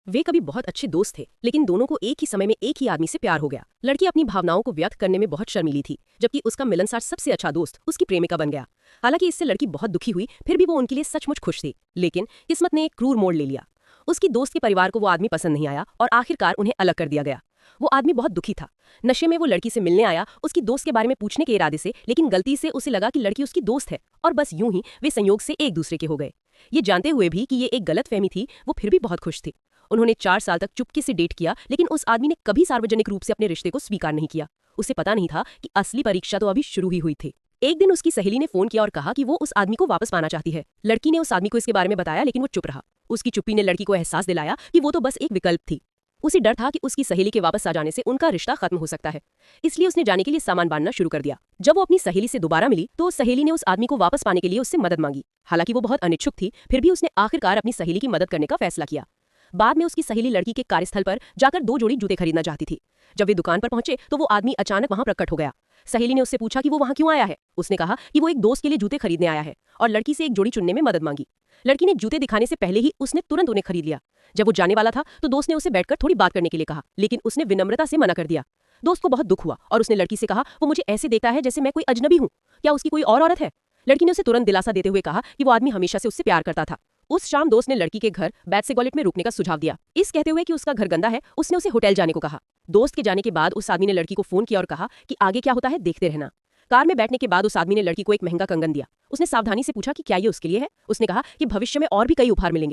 वे कभी बहुत अच्छे दोस्त थे, लेकिन दोनों को एक ही समय में एक ही आदमी से प्यार हो गया। लड़की अपनी भावनाओं को व्यक्त करने में बहुत शर्मीली थी, जबकि उसका मिलनसार सबसे अच्छा दोस्त उसकी प्रेमिका बन गया। हालांकि इससे लड़की बहुत दुखी हुई, फिर भी वो उनके लिए सचमुच खुश थी। लेकिन किस्मत ने एक क्रूर मोड़ ले लिया। उसकी दोस्त के परिवार को वो आदमी पसंद नहीं आया और आखिरकार उन्हें अलग कर दिया गया। वो आदमी बहुत दुखी था। नशे में वो लड़की से मिलने आया, उसकी दोस्त के बारे में पूछने के इरादे से, लेकिन गलती से उसे लगा कि लड़की उसकी दोस्त है, और बस यूं ही वे संयोग से एक दूसरे के हो गए। ये जानते हुए भी कि ये एक गलतफहमी थी, वो फिर भी बहुत खुश थी। उन्होंने 4 साल तक चुपके से डेट किया, लेकिन उस आदमी ने कभी सार्वजनिक रूप से अपने रिश्ते को स्वीकार नहीं किया। उसे पता नहीं था कि असली परीक्षा तो अभी शुरू ही हुई थी। एक दिन उसकी सहेली ने फोन किया और कहा कि वो उस आदमी को वापस पाना चाहती है। लड़की ने उस आदमी को इसके बारे में बताया, लेकिन वो चुप रहा। उसकी चुप्पी ने लड़की को एहसास दिलाया कि वो तो बस एक विकल्प थी। उसे डर था कि उसकी सहेली के वापस आ जाने से उनका रिश्ता खत्म हो सकता है, इसलिए उसने जाने के लिए सामान बांधना शुरू कर दिया। जब वो अपनी सहेली से दोबारा मिली तो सहेली ने उस आदमी को वापस पाने के लिए उससे मदद मांगी। हालांकि वो बहुत अनिच्छुक थी, फिर भी उसने आखिरकार अपनी सहेली की मदद करने का फैसला किया। बाद में उसकी सहेली लड़की के कार्यस्थल पर जाकर 2 जोड़ी जूते खरीदना चाहती थी। जब वे दुकान पर पहुंचे तो वो आदमी अचानक वहां प्रकट हो गया। सहेली ने उससे पूछा कि वो वहां क्यों आया है। उसने कहा कि वो एक दोस्त के लिए जूते खरीदने आया है, और लड़की से एक जोड़ी चुनने में मदद मांगी। लड़की ने जूते दिखाने से पहले ही उसने तुरंत उन्हें खरीद लिया। जब वो जाने वाला था तो दोस्त ने उसे बैठकर थोड़ी बात करने के लिए कहा, लेकिन उसने विनम्रता से मना कर दिया। दोस्त को बहुत दुख हुआ और उसने लड़की से कहा, वो मुझे ऐसे देखता है जैसे मैं कोई अजनबी हूँ, क्या उसकी कोई और औरत है। लड़की ने उसे तुरंत दिलासा देते हुए कहा कि वो आदमी हमेशा से उससे प्यार करता था। उस शाम दोस्त ने लड़की के घर बैटसेगॉलिट में रुकने का सुझाव दिया, इस कहते हुए कि उसका घर गंदा है। उसने उसे होटल जाने को कहा। दोस्त के जाने के बाद उस आदमी ने लड़की को फोन किया और कहा कि आगे क्या होता है देखते रहना। कार में बैठने के बाद उस आदमी ने लड़की को एक महंगा कंगन दिया। उसने सावधानी से पूछा कि क्या ये उसके लिए है। उसने कहा कि भविष्य में और भी कई उपहार मिलेंगे।